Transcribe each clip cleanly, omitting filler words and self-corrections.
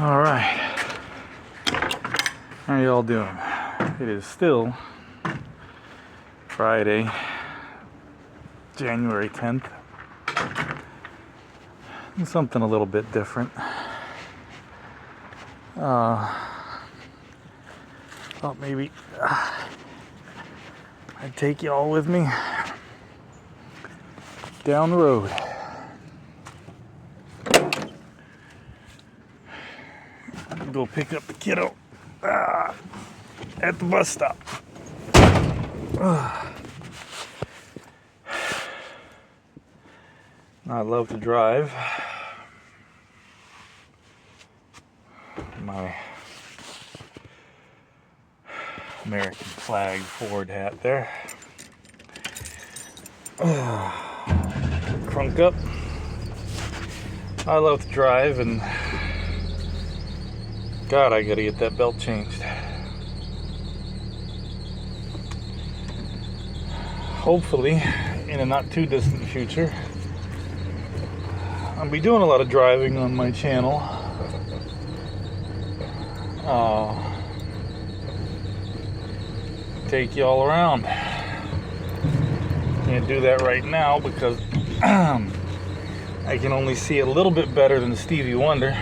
All right, how y'all doing? It is still Friday, January 10th. And something a little bit different. Thought maybe I'd take y'all with me down the road. Go pick up the kiddo at the bus stop. I love to drive. My American flag Ford hat there. Crunk up. I love to drive, and God, I gotta get that belt changed. Hopefully, in a not too distant future. I'll be doing a lot of driving on my channel. Take y'all around. Can't do that right now because I can only see a little bit better than Stevie Wonder.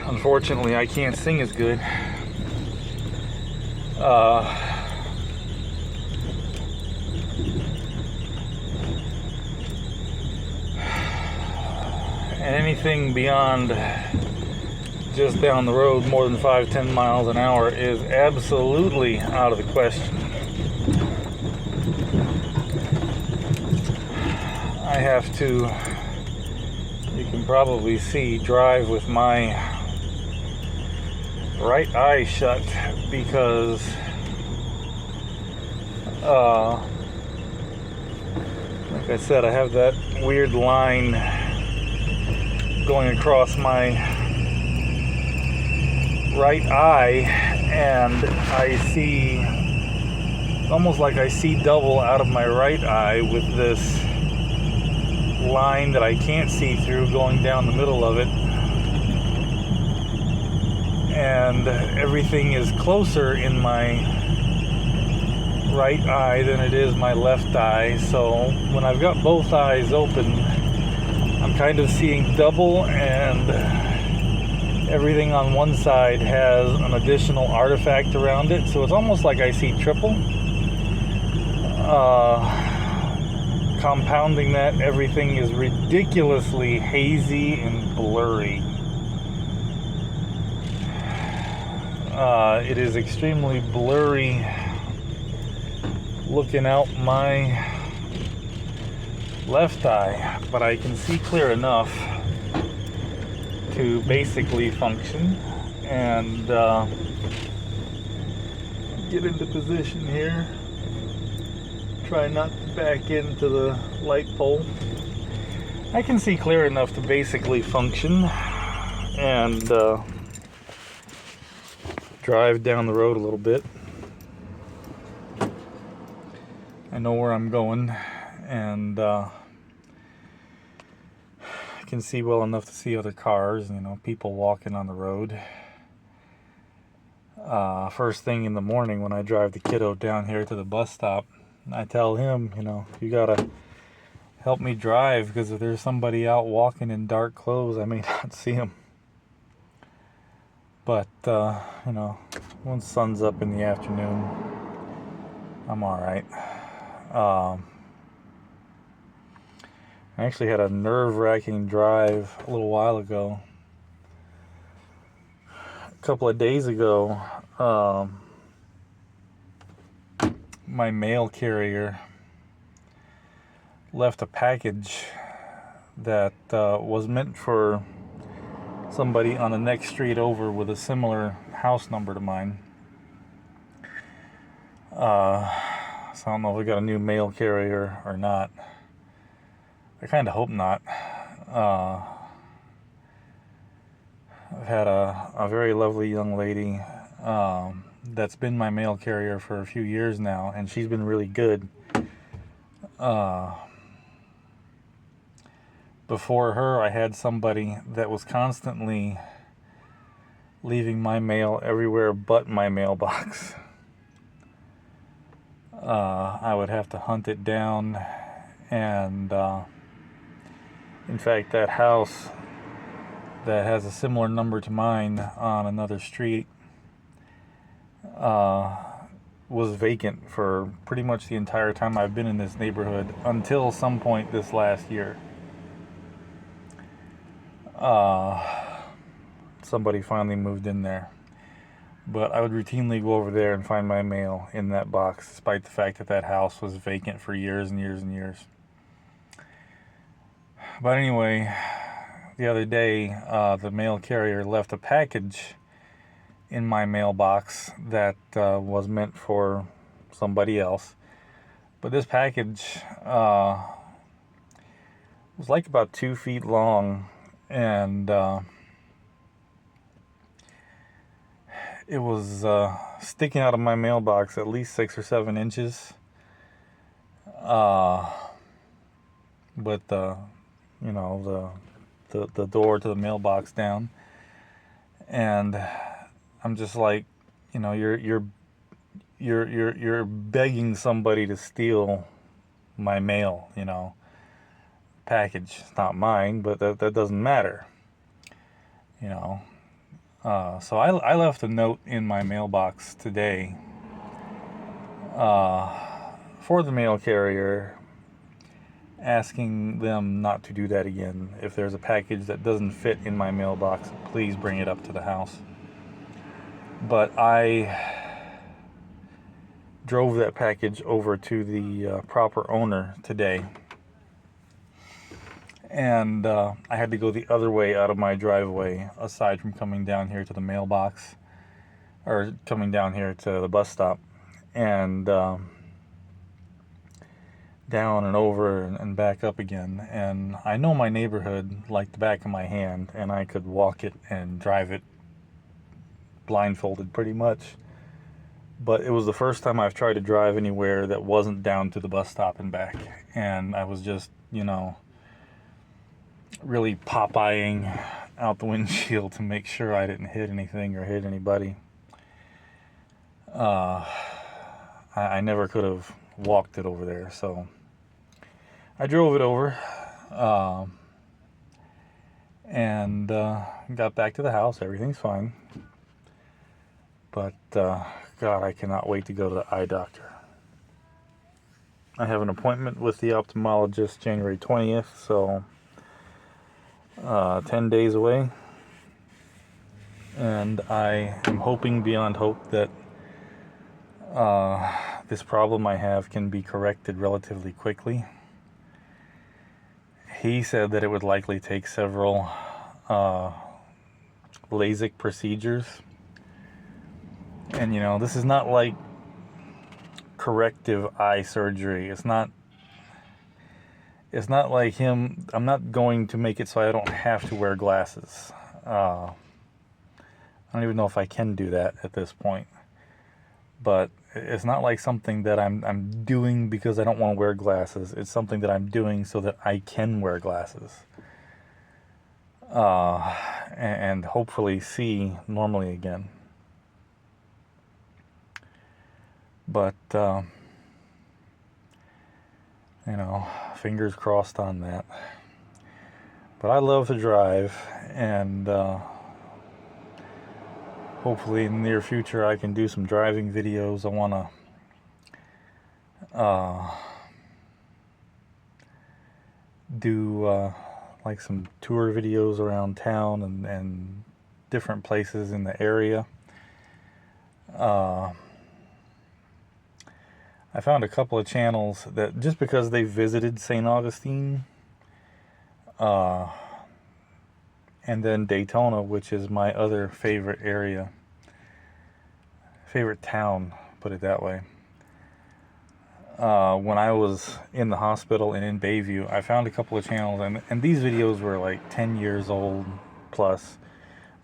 Unfortunately, I can't sing as good. And anything beyond just down the road more than 5-10 miles an hour is absolutely out of the question. I have to, you can probably see, drive with my right eye shut because like I said, I have that weird line going across my right eye, and I see, almost like I see double out of my right eye with this line that I can't see through going down the middle of it, and everything is closer in my right eye than it is my left eye. So when I've got both eyes open, I'm kind of seeing double, and everything on one side has an additional artifact around it, so it's almost like I see triple. Compounding that, everything is ridiculously hazy and blurry. It is extremely blurry looking out my left eye, but I can see clear enough to basically function. And get into position here. Try not to back into the light pole. I can see clear enough to basically function and drive down the road a little bit. I know where I'm going, and I can see well enough to see other cars, people walking on the road. First thing in the morning when I drive the kiddo down here to the bus stop, I tell him, you gotta help me drive, because if there's somebody out walking in dark clothes, I may not see him. But, once sun's up in the afternoon, I'm alright. I actually had a nerve-wracking drive a little while ago. A couple of days ago, my mail carrier left a package that was meant for somebody on the next street over with a similar house number to mine. So I don't know if we got a new mail carrier or not. I kind of hope not. I've had a very lovely young lady that's been my mail carrier for a few years now, and she's been really good. Before her, I had somebody that was constantly leaving my mail everywhere but my mailbox. I would have to hunt it down, and in fact, that house that has a similar number to mine on another street was vacant for pretty much the entire time I've been in this neighborhood until some point this last year. Somebody finally moved in there. But I would routinely go over there and find my mail in that box, despite the fact that that house was vacant for years and years and years. But anyway, the other day, the mail carrier left a package in my mailbox that was meant for somebody else. But this package was like about 2 feet long, and it was sticking out of my mailbox at least 6 or 7 inches. With the door to the mailbox down, and I'm just like, you're begging somebody to steal my mail, package. It's not mine, but that doesn't matter, So I left a note in my mailbox today for the mail carrier, asking them not to do that again. If there's a package that doesn't fit in my mailbox, please bring it up to the house. But I drove that package over to the proper owner today, and I had to go the other way out of my driveway, aside from coming down here to the mailbox, or coming down here to the bus stop, and down and over and back up again. And I know my neighborhood like the back of my hand, and I could walk it and drive it blindfolded pretty much. But it was the first time I've tried to drive anywhere that wasn't down to the bus stop and back, and I was just, really Popeyeing out the windshield to make sure I didn't hit anything or hit anybody. I never could have walked it over there, so I drove it over, and got back to the house. Everything's fine, but God, I cannot wait to go to the eye doctor. I have an appointment with the ophthalmologist January 20th, so 10 days away, and I am hoping beyond hope that this problem I have can be corrected relatively quickly. He said that it would likely take several LASIK procedures, and this is not like corrective eye surgery. It's not like him. I'm not going to make it so I don't have to wear glasses. I don't even know if I can do that at this point. But it's not like something that I'm doing because I don't want to wear glasses. It's something that I'm doing so that I can wear glasses. And hopefully see normally again. But, fingers crossed on that. But I love to drive, and hopefully in the near future I can do some driving videos. I want to do like some tour videos around town and different places in the area. I found a couple of channels that, just because they visited St. Augustine, and then Daytona, which is my other favorite area, favorite town, put it that way. When I was in the hospital and in Bayview, I found a couple of channels, and these videos were like 10 years old plus.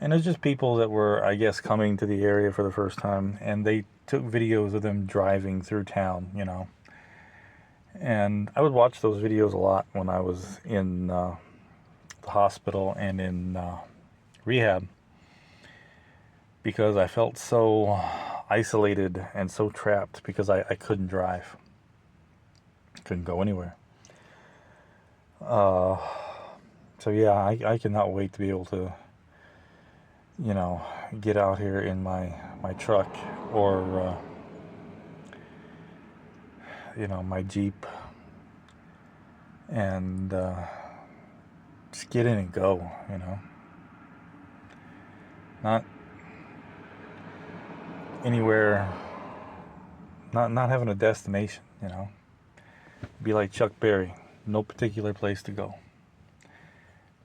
And it's just people that were, I guess, coming to the area for the first time, and they took videos of them driving through town, And I would watch those videos a lot when I was in the hospital and in rehab because I felt so isolated and so trapped because I couldn't drive. Couldn't go anywhere. So yeah, I cannot wait to be able to, you know, get out here in my truck or, you know, my Jeep and just get in and go, you know. Not anywhere, not having a destination, you know. Be like Chuck Berry, no particular place to go.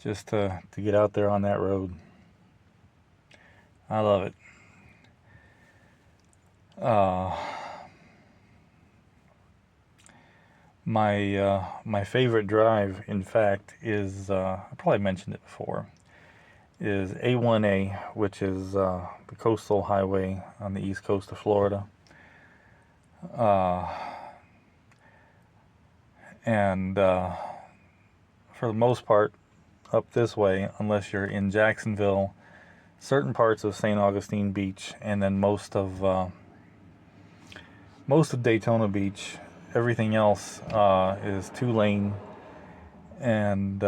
Just to get out there on that road. I love it. My favorite drive, in fact, is I probably mentioned it before, is A1A, which is the coastal highway on the east coast of Florida. And for the most part, up this way, unless you're in Jacksonville, certain parts of St. Augustine Beach, and then most of Daytona Beach. Everything else is 2-lane, and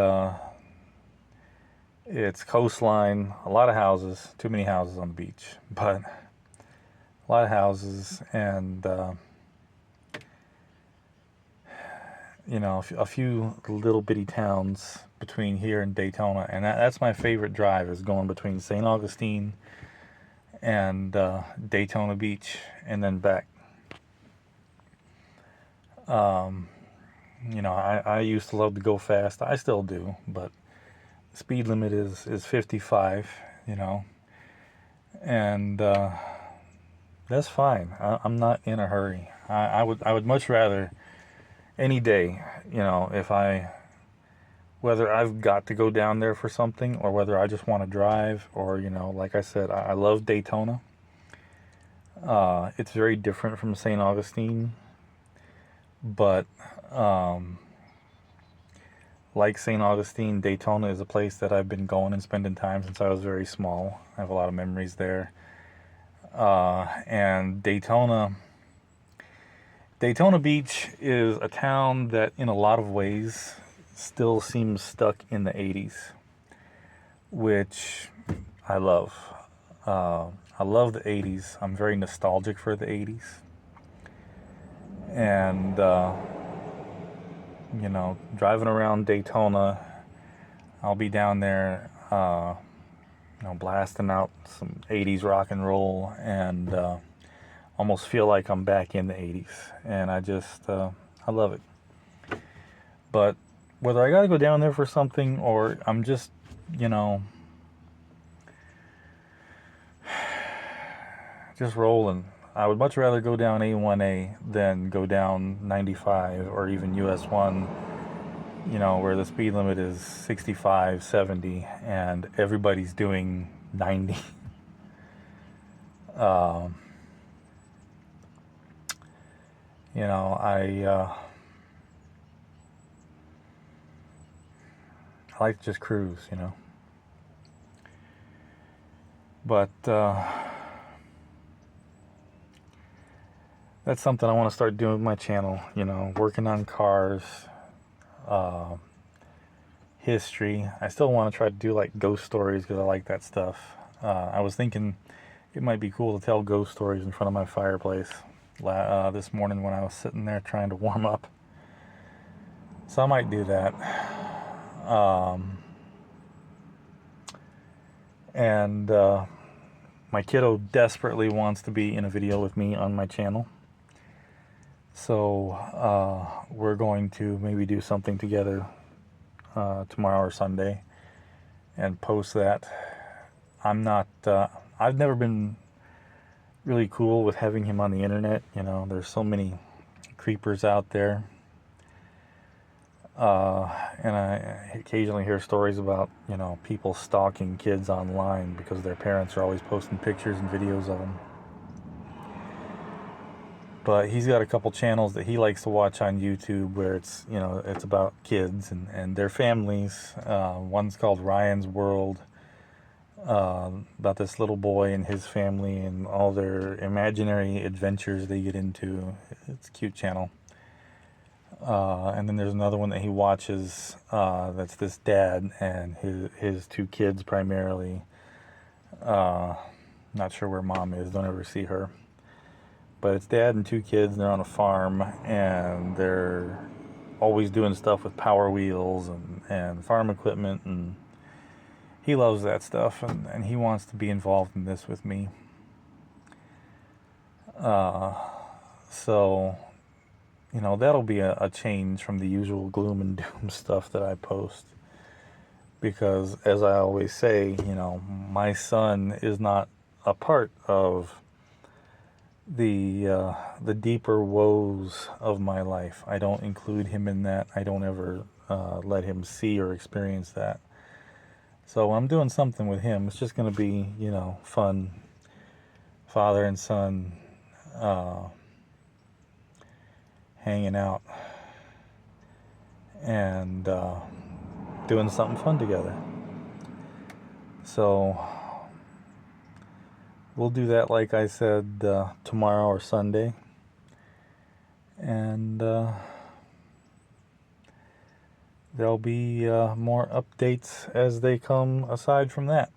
it's coastline. A lot of houses, too many houses on the beach, but a lot of houses, and you know, a few little bitty towns between here and Daytona, and that's my favorite drive, is going between St. Augustine and Daytona Beach and then back. You know, I used to love to go fast. I still do, but the speed limit is 55, you know, and that's fine. I'm not in a hurry. I would much rather, any day, you know, whether I've got to go down there for something or whether I just want to drive, or, you know, like I said, I love Daytona. It's very different from St. Augustine, but like St. Augustine, Daytona is a place that I've been going and spending time since I was very small. I have a lot of memories there. And Daytona Beach is a town that in a lot of ways still seems stuck in the 80s, which I love. I love the 80s. I'm very nostalgic for the 80s. And, you know, driving around Daytona, I'll be down there, you know, blasting out some 80s rock and roll, and almost feel like I'm back in the 80s. And I just, I love it. But whether I gotta go down there for something or I'm just, you know, just rolling, I would much rather go down A1A than go down 95 or even US 1, you know, where the speed limit is 65, 70, and everybody's doing 90. You know, I like to just cruise, you know. But that's something I want to start doing with my channel, you know, working on cars, history. I still want to try to do like ghost stories because I like that stuff. I was thinking it might be cool to tell ghost stories in front of my fireplace this morning when I was sitting there trying to warm up. So I might do that. And my kiddo desperately wants to be in a video with me on my channel. So we're going to maybe do something together tomorrow or Sunday and post that. I've never been really cool with having him on the internet. You know, there's so many creepers out there. And I occasionally hear stories about, you know, people stalking kids online because their parents are always posting pictures and videos of them. But he's got a couple channels that he likes to watch on YouTube where it's, you know, it's about kids and their families. One's called Ryan's World, about this little boy and his family and all their imaginary adventures they get into. It's a cute channel. And then there's another one that he watches, that's this dad and his two kids primarily. Not sure where mom is, don't ever see her. But it's dad and two kids, and they're on a farm, and they're always doing stuff with Power Wheels and farm equipment, and he loves that stuff, and he wants to be involved in this with me. So, you know, that'll be a change from the usual gloom and doom stuff that I post. Because, as I always say, you know, my son is not a part of the deeper woes of my life. I don't include him in that. I don't ever let him see or experience that. So when I'm doing something with him, it's just going to be, you know, fun, father and son hanging out and doing something fun together. So we'll do that, like I said, tomorrow or Sunday. And there'll be more updates as they come aside from that.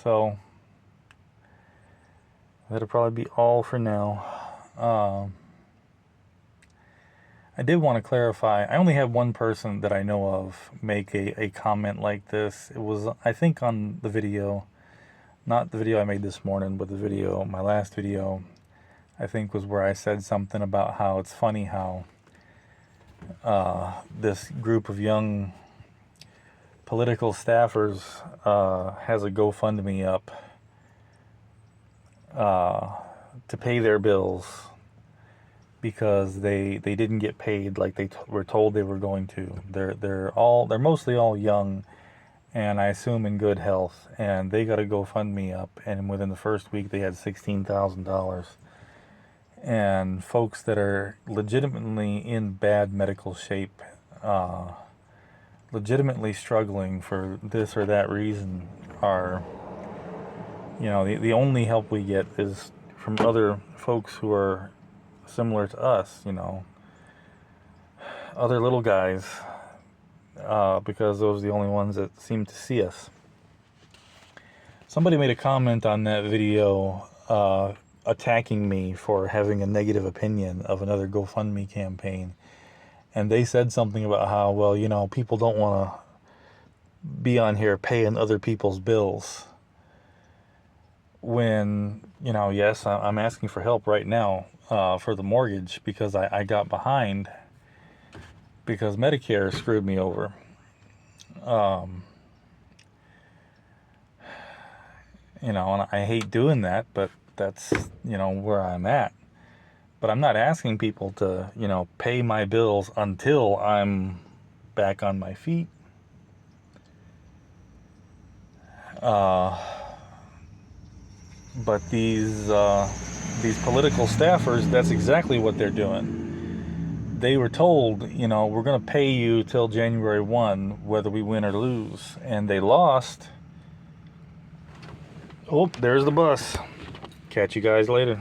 So that'll probably be all for now. I did want to clarify, I only had one person that I know of make a comment like this. It was, I think, on the video, not the video I made this morning, but the video, my last video, I think was where I said something about how it's funny how this group of young political staffers has a GoFundMe up to pay their bills because they didn't get paid like they were told they were going to. They're mostly all young, and I assume in good health, and they got a GoFundMe up, and within the first week they had $16,000. And folks that are legitimately in bad medical shape, legitimately struggling for this or that reason, are, you know, the only help we get is from other folks who are similar to us, you know, other little guys, because those are the only ones that seem to see us. Somebody made a comment on that video attacking me for having a negative opinion of another GoFundMe campaign. And they said something about how, well, you know, people don't want to be on here paying other people's bills. When, you know, yes, I'm asking for help right now for the mortgage because I got behind because Medicare screwed me over. You know, and I hate doing that, but that's, you know, where I'm at. But I'm not asking people to, you know, pay my bills until I'm back on my feet. But these political staffers, that's exactly what they're doing. They were told, you know, we're going to pay you till January 1, whether we win or lose. And they lost. Oh, there's the bus. Catch you guys later.